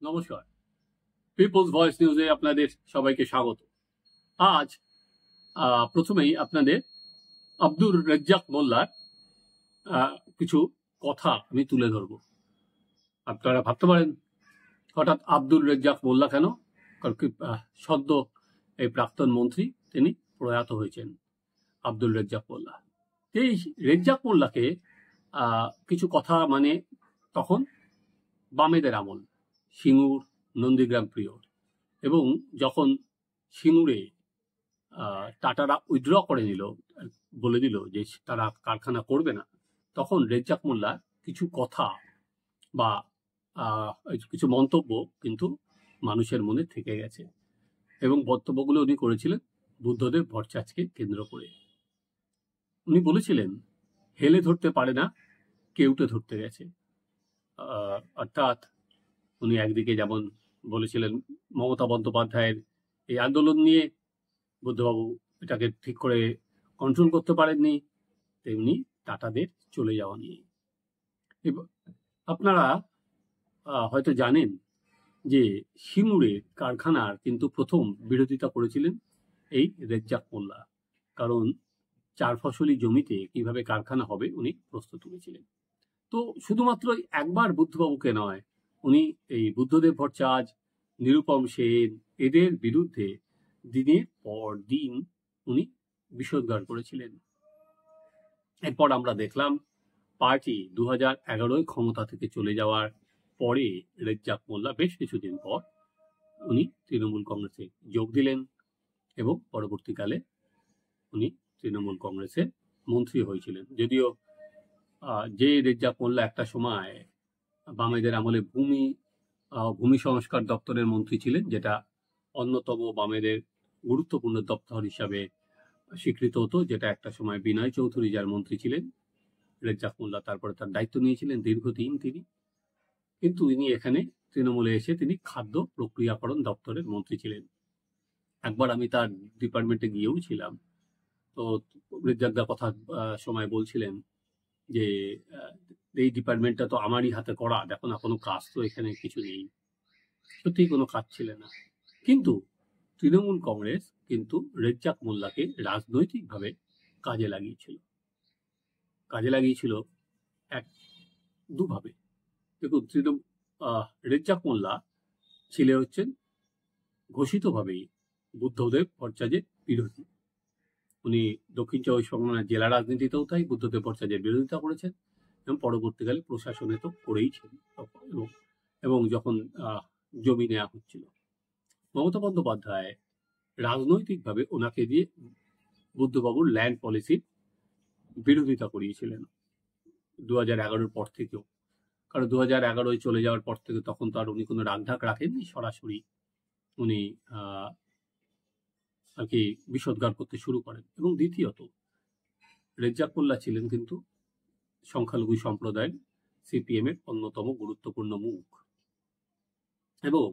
নমস্কার, people's voice নিউজে আপনাদের সবাইকে স্বাগত। আজ প্রথমেই আপনাদের আব্দুর রেজ্জাক মোল্লার কিছু কথা আমি তুলে ধরব। আপনারা ভাবতে পারেন হঠাৎ আব্দুর রেজ্জাক মোল্লা কেন? কারণ সদ্য এই প্রাক্তন মন্ত্রী তিনি প্রয়াত হয়েছেন, আব্দুল রেজ্জাক মোল্লা। এই রেজ্জাক মোল্লাকে কিছু কথা মানে তখন বামেদের আমল, সিঙ্গুর, নন্দীগ্রাম পিরিয়ড, এবং যখন সিঙ্গুরে টাটারা উইথড্র করে নিল, বলে দিল যে তারা কারখানা করবে না, তখন রেজ্জাক মোল্লা কিছু কথা বা কিছু মন্তব্য কিন্তু মানুষের মনে থেকে গেছে, এবং বক্তব্যগুলো উনি করেছিলেন বুদ্ধদেব ভট্টাচার্যকে কেন্দ্র করে। উনি বলেছিলেন হেলে ধরতে পারে না, কেউটে ধরতে গেছে। অর্থাৎ উনি একদিকে যেমন বলেছিলেন মমতা বন্দ্যোপাধ্যায়ের এই আন্দোলন নিয়ে বুদ্ধবাবু এটাকে ঠিক করে কন্ট্রোল করতে পারেননি, তেমনি টাটাদের চলে যাওয়া নিয়ে। আপনারা হয়তো জানেন যে সিঙ্গুরের কারখানার কিন্তু প্রথম বিরোধিতা করেছিলেন এই রেজ্জাক মোল্লা, কারণ 4 ফসলি জমিতে কিভাবে কারখানা হবে উনি প্রশ্ন তুলেছিলেন। তো শুধুমাত্র একবার বুদ্ধবাবুকে নয়, উনি এই বুদ্ধদেব ভট্টাচার্য, নিরুপম সেন এদের বিরুদ্ধে দিনের পর দিন উনি বিষোদ্গার করেছিলেন। এরপর আমরা দেখলাম পার্টি 2011 ক্ষমতা থেকে চলে যাওয়ার পরে রেজ্জাক মোল্লা বেশ কিছুদিন পর উনি তৃণমূল কংগ্রেসে যোগ দিলেন, এবং পরবর্তীকালে উনি তৃণমূল কংগ্রেসের মন্ত্রী হয়েছিলেন। যদিও যে রেজ্জাক মোল্লা একটা সময় বামেদের আমলে ভূমি সংস্কার দপ্তরের মন্ত্রী ছিলেন, যেটা অন্যতম বামেদের গুরুত্বপূর্ণ দপ্তর হিসাবে স্বীকৃত হতো, যেটা একটা সময় বিনয় চৌধুরী যার মন্ত্রী ছিলেন, রেজ্জাক মোল্লা তারপরে তার দায়িত্ব নিয়েছিলেন দীর্ঘদিন তিনি। কিন্তু ইনি এখানে তৃণমূলে এসে তিনি খাদ্য প্রক্রিয়াকরণ দপ্তরের মন্ত্রী ছিলেন। একবার আমি তার ডিপার্টমেন্টে গিয়েও ছিলাম, তো রেজ্জাকদার কথা সময় বলছিলেন যে এই ডিপার্টমেন্টটা তো আমারই হাতে করা, দেখো না কোনো কাজ তো এখানে কিছু নেই। সত্যি কোনো কাজ ছিল না। কিন্তু তৃণমূল কংগ্রেস কিন্তু রেজ্জাক মোল্লাকে রাজনৈতিকভাবে কাজে লাগিয়েছিল দুভাবে। দেখুন, রেজ্জাক মোল্লা হচ্ছেন ঘোষিতভাবেই বুদ্ধদেব ভট্টাচার্যের বিরোধী। উনি দক্ষিণ 24 পরগনার জেলা রাজনীতিতেও তাই বুদ্ধদেব ভট্টাচার্যের বিরোধিতা করেছেন, এবং পরবর্তীকালে প্রশাসনে তো করেইছেন। এবং যখন জমি নেওয়া হচ্ছিল, মমতা বন্দ্যোপাধ্যায় রাজনৈতিকভাবে ওনাকে দিয়ে বুদ্ধবাবুর ল্যান্ড পলিসির বিরোধিতা করিয়েছিলেন 2011 পর থেকেও। কারণ 2011 চলে যাওয়ার পর থেকে তখন তো আর উনি কোনো রাগঢাক রাখেননি, সরাসরি উনি আর কি বিষোদ্গার করতে শুরু করেন। এবং দ্বিতীয়ত, রেজ্জাক মোল্লা ছিলেন কিন্তু সংখ্যালঘু সম্প্রদায়ের সিপিএম এর অন্যতম গুরুত্বপূর্ণ মুখ, এবং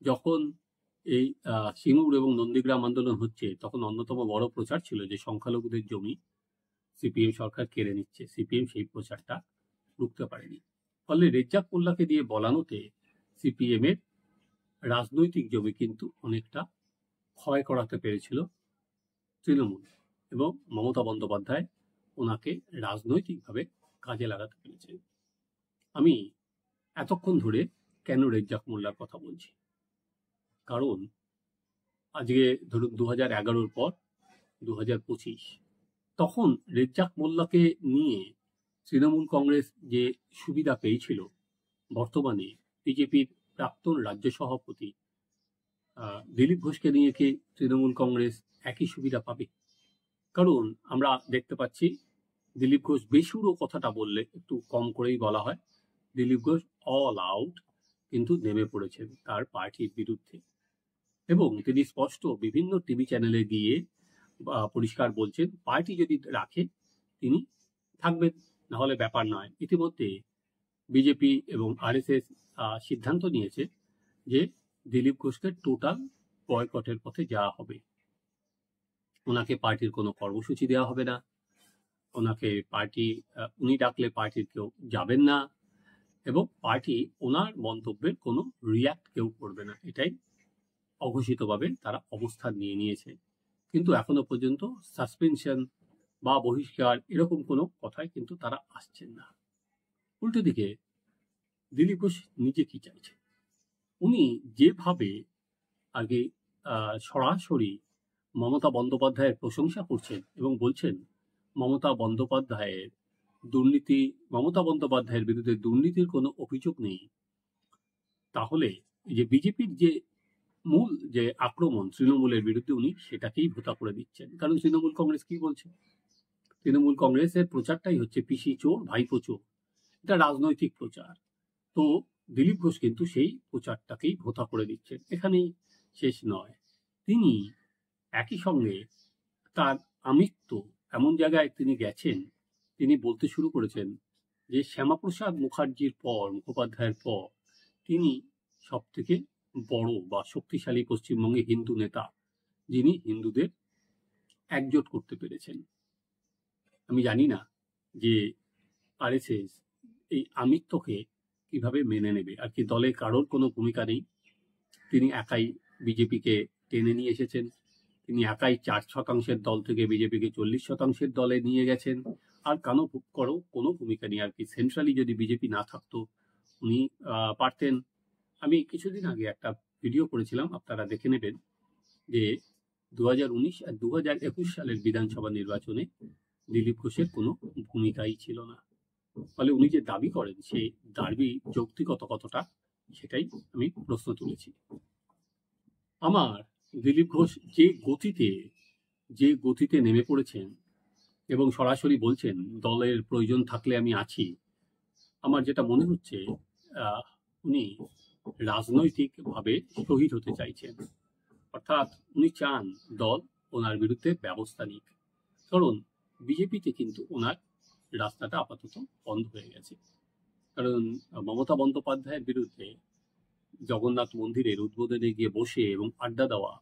যখন এই সিঙ্গুর এবং নন্দীগ্রাম আন্দোলন হচ্ছে, তখন অন্যতম বড় প্রচার ছিল যে সংখ্যালঘুদের জমি সিপিএম সরকার কেড়ে নিচ্ছে। সিপিএম সেই প্রচারটা রুখতে পারেনি। ফলে রেজ্জাক মোল্লাকে দিয়ে বলানোতে সিপিএম এর রাজনৈতিক জমি কিন্তু অনেকটা ক্ষয় করাতে পেরেছিল তৃণমূল, এবং মমতা বন্দ্যোপাধ্যায় ওনাকে রাজনৈতিকভাবে কাজে লাগাতে পেরেছে। আমি এতক্ষণ ধরে কেন রেজ্জাক মোল্লার কথা বলছি? কারণ আজকে ধরুন 2011 পর 2025, তখন রেজ্জাক মোল্লাকে নিয়ে তৃণমূল কংগ্রেস যে সুবিধা পেয়েছিল, বর্তমানে বিজেপির প্রাক্তন রাজ্য সভাপতি দিলীপ ঘোষকে নিয়ে কি তৃণমূল কংগ্রেস একই সুবিধা পাবে? কারণ আমরা দেখতে পাচ্ছি দিলীপ ঘোষ বেসুরো কথাটা বললে একটু কম করেই বলা হয়, দিলীপ ঘোষ অল আউট কিন্তু নেমে পড়েছেন তার পার্টির বিরুদ্ধে, এবং তিনি স্পষ্ট বিভিন্ন টিভি চ্যানেলে গিয়ে পরিষ্কার বলছেন পার্টি যদি রাখে তিনি থাকবেন, না হলে ব্যাপার নয়। ইতিমধ্যে বিজেপি এবং আরএসএস সিদ্ধান্ত নিয়েছে যে দিলীপ ঘোষকে টোটাল বয়কটের পথে যাওয়া হবে। ওনাকে পার্টির কোনো কর্মসূচি দেওয়া হবে না, ওনাকে উনি ডাকলে পার্টির কেউ যাবেন না, এবং পার্টি ওনার মন্তব্যের কোনো রিয়াক্ট কেউ করবে না, এটাই অঘোষিতভাবে তারা অবস্থান নিয়ে নিয়েছে। কিন্তু এখনো পর্যন্ত সাসপেনশন বা বহিষ্কার এরকম কোনো কথায় কিন্তু তারা আসছেন না। উল্টো দিকে দিলীপ ঘোষ নিজে কি চাইছে, উনি যেভাবে আগে সরাসরি মমতা বন্দ্যোপাধ্যায়ের প্রশংসা করছেন এবং বলছেন মমতা বন্দ্যোপাধ্যায়ের বিরুদ্ধে দুর্নীতির কোনো অভিযোগ নেই, তাহলে যে বিজেপির যে মূল যে আক্রমণ তৃণমূলের বিরুদ্ধে উনি সেটাকেই ভোতা করে দিচ্ছেন। কারণ তৃণমূল কংগ্রেস কি বলছে, তৃণমূল কংগ্রেসের প্রচারটাই হচ্ছে পিসি চোর ভাইপো চোর, এটা রাজনৈতিক প্রচার। তো দিলীপ ঘোষ কিন্তু সেই প্রচারটাকেই ভোতা করে দিচ্ছেন। এখানেই শেষ নয়, তিনি একই সঙ্গে তার আমিত্ব এমন জায়গায় তিনি গেছেন, তিনি বলতে শুরু করেছেন যে শ্যামাপ্রসাদ মুখোপাধ্যায়ের পর তিনি সব থেকে বড় বা শক্তিশালী পশ্চিমবঙ্গে হিন্দু নেতা, যিনি হিন্দুদের একজোট করতে পেরেছেন। আমি জানি না যে আরএসএস এই আমিত্বকে কিভাবে মেনে নেবে। আর কি দলে কারোর কোনো ভূমিকা নেই, তিনি একাই বিজেপিকে টেনে নিয়ে এসেছেন, তিনি একাই 4% দল থেকে বিজেপিকে 40% দলে নিয়ে গেছেন, আর কোনো ভূমিকা নেই। আর কি সেন্ট্রালি যদি বিজেপি না থাকতো উনি পারতেন। আমি কিছুদিন আগে একটা ভিডিও করেছিলাম, আপনারা দেখে নেবেন, যে 2019 আর 2021 সালের বিধানসভা নির্বাচনে দিলীপ ঘোষের কোনো ভূমিকাই ছিল না। ফলে উনি যে দাবি করেন সেই দাবি যৌক্তিকত কতটা সেটাই আমি প্রশ্ন তুলেছি। আমার দিলীপ ঘোষ যে গতিতে নেমে পড়েছেন এবং সরাসরি বলছেন দলের প্রয়োজন থাকলে আমি আছি, আমার যেটা মনে হচ্ছে উনি রাজনৈতিকভাবে শহীদ হতে চাইছেন। অর্থাৎ উনি চান দল ওনার বিরুদ্ধে ব্যবস্থা নিক, কারণ বিজেপিতে কিন্তু ওনার রাস্তাটা আপাতত বন্ধ হয়ে গেছে। কারণ মমতা বন্দ্যোপাধ্যায়ের বিরুদ্ধে জগন্নাথ মন্দিরের উদ্বোধনে গিয়ে বসে এবং আড্ডা দেওয়া,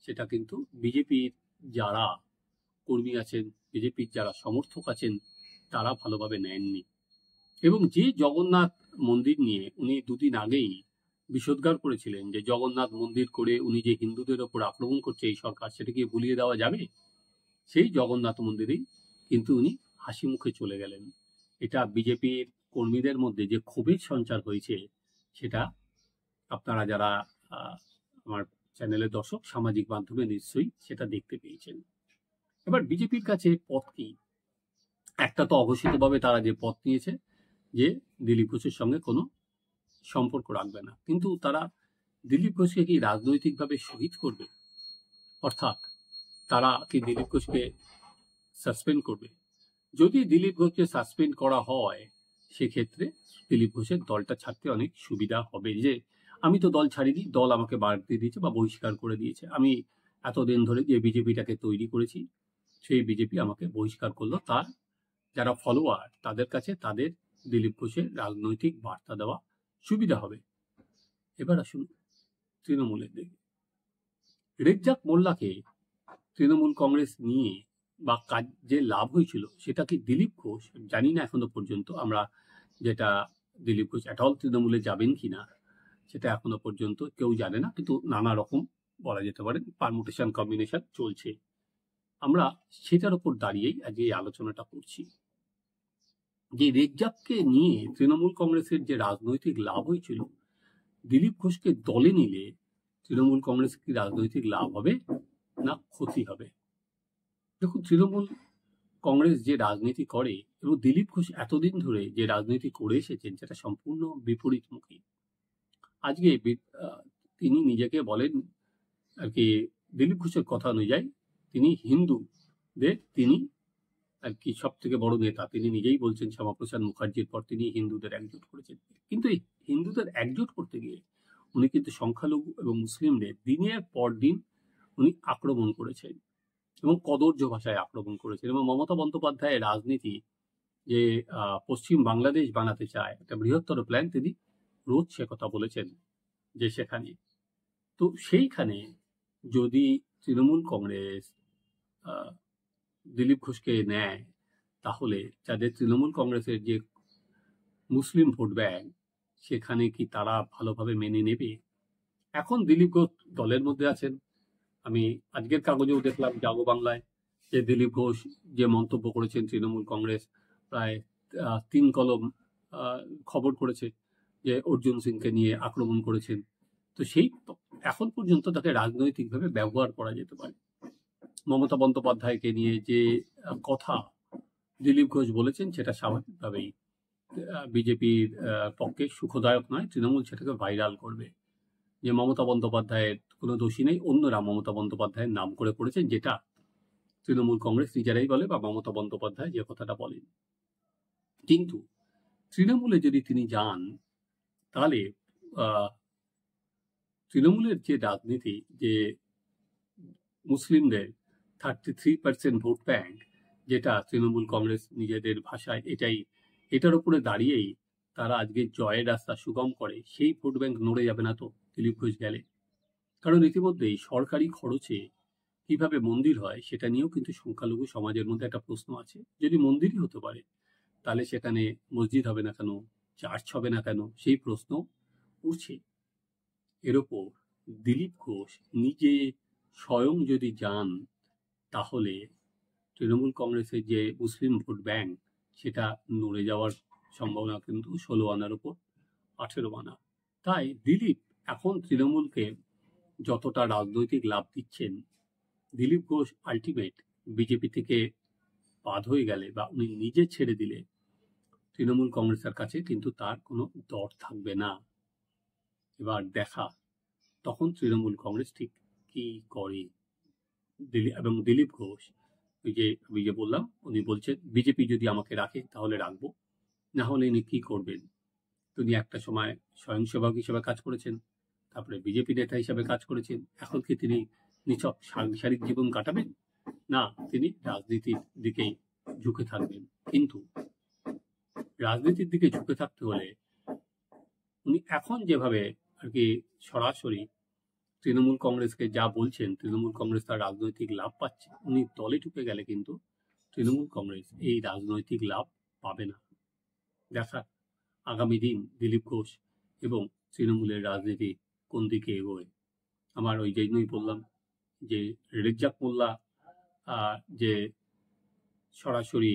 সেটা কিন্তু বিজেপির যারা কর্মী আছেন, বিজেপির যারা সমর্থক আছেন, তারা ভালোভাবে নেননি। এবং যে জগন্নাথ মন্দির নিয়ে উনি দুদিন আগেই বিষোদ্গার করেছিলেন যে জগন্নাথ মন্দির করে উনি যে হিন্দুদের ওপর আক্রমণ করছে এই সরকার, সেটাকে ভুলিয়ে দেওয়া যাবে, সেই জগন্নাথ মন্দিরেই কিন্তু উনি হাসি মুখে চলে গেলেন। এটা বিজেপির কর্মীদের মধ্যে যে ক্ষোভের সঞ্চার হয়েছে, সেটা আপনারা যারা আমার চ্যানেলের দর্শক সামাজিক মাধ্যমে নিশ্চয়ই সেটা দেখতে পেয়েছেন। এবার বিজেপির কাছে পথ কি, একটা তো অঘোষিতভাবে তারা যে পথ নিয়েছে যে দিলীপ ঘোষের সঙ্গে কোনো সম্পর্ক রাখবে না, কিন্তু তারা দিলীপ ঘোষকে কি রাজনৈতিকভাবে শহীদ করবে? অর্থাৎ তারা কি দিলীপ ঘোষকে সাসপেন্ড করবে? যদি দিলীপ ঘোষকে সাসপেন্ড করা হয়, সেক্ষেত্রে দিলীপ ঘোষের দলটা ছাড়তে অনেক সুবিধা হবে, যে আমি তো দল ছাড়িনি, দল আমাকে বাদ দিয়ে দিয়েছে বা বহিষ্কার করে দিয়েছে, আমি এতদিন ধরে যে বিজেপিটাকে তৈরি করেছি সেই বিজেপি আমাকে বহিষ্কার করলো, তার যারা ফলোয়ার তাদের কাছে তাদের দিলীপ ঘোষের রাজনৈতিক বার্তা দেওয়া সুবিধা হবে। এবার আসুন তৃণমূলের দিকে। রেজ্জাক মোল্লাকে তৃণমূল কংগ্রেস নিয়ে বা কাজ যে লাভ হয়েছিল সেটা কি দিলীপ ঘোষ, জানি না এখনো পর্যন্ত, আমরা যেটা দিলীপ ঘোষ এটাও তৃণমূলে যাবেন কিনা সেটা এখনো পর্যন্ত কেউ জানে না, কিন্তু নানা রকম বলা যেতে পারে পারমুটেশন কম্বিনেশন চলছে। আমরা সেটার উপর দাঁড়িয়েই আজকে এই আলোচনাটা করছি। যে রেজ্জাককে নিয়ে তৃণমূল কংগ্রেসের যে রাজনৈতিক লাভ হয়েছিল, দিলীপ ঘোষকে দলে নিলে তৃণমূল কংগ্রেস কি রাজনৈতিক লাভ হবে না ক্ষতি হবে? দেখুন, তৃণমূল কংগ্রেস যে রাজনীতি করে এবং দিলীপ ঘোষ এতদিন ধরে যে রাজনীতি করে এসেছেন, সেটা সম্পূর্ণ বিপরীতমুখী। আজকে তিনি নিজেকে বলেন আর কি, দিলীপ ঘোষের কথা অনুযায়ী তিনি হিন্দুদের তিনি আর কি সব থেকে বড় নেতা। তিনি নিজেই বলছেন শ্যামাপ্রসাদ মুখার্জির পর তিনি হিন্দুদের একজোট করেছেন। কিন্তু এই হিন্দুদের একজোট করতে গিয়ে উনি কিন্তু সংখ্যালঘু এবং মুসলিমদের দিনের পর দিন উনি আক্রমণ করেছেন এবং কদর্য ভাষায় আক্রমণ করেছেন। এবং মমতা বন্দ্যোপাধ্যায়ের রাজনীতি যে পশ্চিম বাংলাদেশ বানাতে চায়, একটা বৃহত্তর প্ল্যান, তিনি রোজ সে কথা বলেছেন যে সেখানে। তো সেইখানে যদি তৃণমূল কংগ্রেস দিলীপ ঘোষকে নেয়, তাহলে যাদের তৃণমূল কংগ্রেসের যে মুসলিম ভোট ব্যাংক, সেখানে কি তারা ভালোভাবে মেনে নেবে? এখন দিলীপ ঘোষ দলের মধ্যে আছেন। আমি আজকের কাগজেও দেখলাম জাগো বাংলায় যে দিলীপ ঘোষ যে মন্তব্য করেছেন তৃণমূল কংগ্রেস প্রায় 3 কলম খবর করেছে যে অর্জুন সিংকে নিয়ে আক্রমণ করেছেন। তো সেই এখন পর্যন্ত তাকে রাজনৈতিকভাবে ব্যবহার করা যেতে পারে। মমতা বন্দ্যোপাধ্যায়কে নিয়ে যে কথা দিলীপ ঘোষ বলেছেন সেটা স্বাভাবিকভাবেই বিজেপির পক্ষে সুখদায়ক নয়। তৃণমূল সেটাকে ভাইরাল করবে যে মমতা বন্দ্যোপাধ্যায়ের কোনো দোষী নেই, অন্যরা মমতা বন্দ্যোপাধ্যায়ের নাম করে করেছেন, যেটা তৃণমূল কংগ্রেস নিজেরাই বলে বা মমতা বন্দ্যোপাধ্যায় যে কথাটা বলেন। কিন্তু তৃণমূলে যদি তিনি যান তাহলে তৃণমূলের যে রাজনীতি, যে মুসলিমদের 33% ভোট ব্যাংক, যেটা তৃণমূল কংগ্রেস নিজেদের ভাষায় এটার উপরে দাঁড়িয়েই তারা আজকে জয়ের রাস্তা সুগম করে, সেই ভোট ব্যাংক নড়ে যাবে না তো দিলীপ ঘোষ গেলে? কারণ ইতিমধ্যেই সরকারি খরচে কিভাবে মন্দির হয় সেটা নিয়েও কিন্তু সংখ্যালঘু সমাজের মধ্যে একটা প্রশ্ন আছে। যদি মন্দিরই হতে পারে তাহলে সেখানে মসজিদ হবে না কেন, চার্চ হবে না কেন, সেই প্রশ্ন উঠছে। এর ওপর দিলীপ ঘোষ নিজে স্বয়ং যদি যান তাহলে তৃণমূল কংগ্রেসের যে মুসলিম ভোট ব্যাংক সেটা নড়ে যাওয়ার সম্ভাবনা কিন্তু 16 আনার উপর 18 আনা। তাই দিলীপ এখন তৃণমূলকে যতটা রাজনৈতিক লাভ দিচ্ছেন, দিলীপ ঘোষ আলটিমেট বিজেপি থেকে বাদ হয়ে গেলে বা উনি নিজে ছেড়ে দিলে তৃণমূল কংগ্রেসের কাছে কিন্তু তার কোনো দর থাকবে না। এবার দেখা তখন তৃণমূল কংগ্রেস ঠিক কি করে। এবং দিলীপ ঘোষ আমি যে বললাম, উনি বলছেন বিজেপি যদি আমাকে রাখে তাহলে রাখবো, না হলে ইনি কি করবেন। তিনি একটা সময় স্বয়ংসেবক হিসেবে কাজ করেছেন, তারপরে বিজেপি নেতা হিসেবে কাজ করেছেন। এখন কি তিনি নিছক সাংসারিক জীবন কাটাবেন? না, তিনি রাজনীতির দিকেই ঝুঁকে থাকবেন। কিন্তু রাজনীতির দিকে ঝুঁকে থাকতে হলে উনি এখন যেভাবে আর কি সরাসরি তৃণমূল কংগ্রেসকে যা বলছেন, তৃণমূল কংগ্রেস তার রাজনৈতিক লাভ পাচ্ছে, উনি দলে ঢুকে গেলে কিন্তু তৃণমূল কংগ্রেস এই রাজনৈতিক লাভ পাবে না। দেখা আগামী দিন দিলীপ ঘোষ এবং তৃণমূলের রাজনীতি কোন দিকে এগোয়। আমার ওই জন্যই বললাম যে রেজ্জাক মোল্লা যে সরাসরি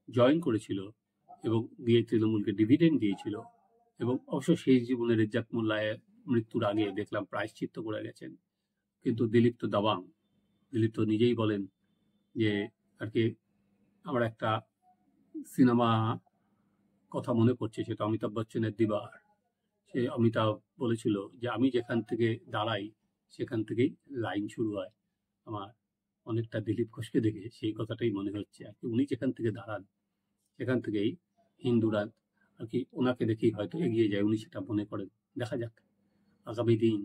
জয়েন করেছিল এবং গিয়ে তৃণমূলকে ডিভিডেন্ড দিয়েছিল, এবং অবশ্য শেষ জীবনে রেজ্জাক মোল্লায়ের মৃত্যুর আগে দেখলাম প্রায়শ্চিত্ত করে গেছেন। কিন্তু দিলীপ তো দাবাং। দিলীপ তো নিজেই বলেন যে আর কি, আমার একটা সিনেমা কথা মনে পড়ছে, সেটা অমিতাভ বচ্চনের দিবার। সে অমিতাভ বলেছিল যে আমি যেখান থেকে দাঁড়াই সেখান থেকেই লাইন শুরু হয়। আমার অনেকটা দিলীপ ঘোষকে দেখে সেই কথাটাই মনে হচ্ছে আর কি। উনি যেখান থেকে দাঁড়ান সেখান থেকেই হিন্দুরা আর কি ওনাকে দেখেই হয়তো এগিয়ে যায়, উনি সেটা মনে করেন। দেখা যাক আগামী দিন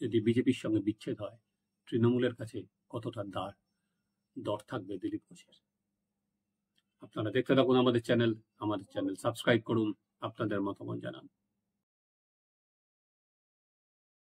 যদি বিজেপির সঙ্গে বিচ্ছেদ হয় তৃণমূলের কাছে কতটা দর থাকবে দিলীপ ঘোষের। আপনারা দেখতে থাকুন আমাদের চ্যানেল সাবস্ক্রাইব করুন, আপনাদের মতামত জানান।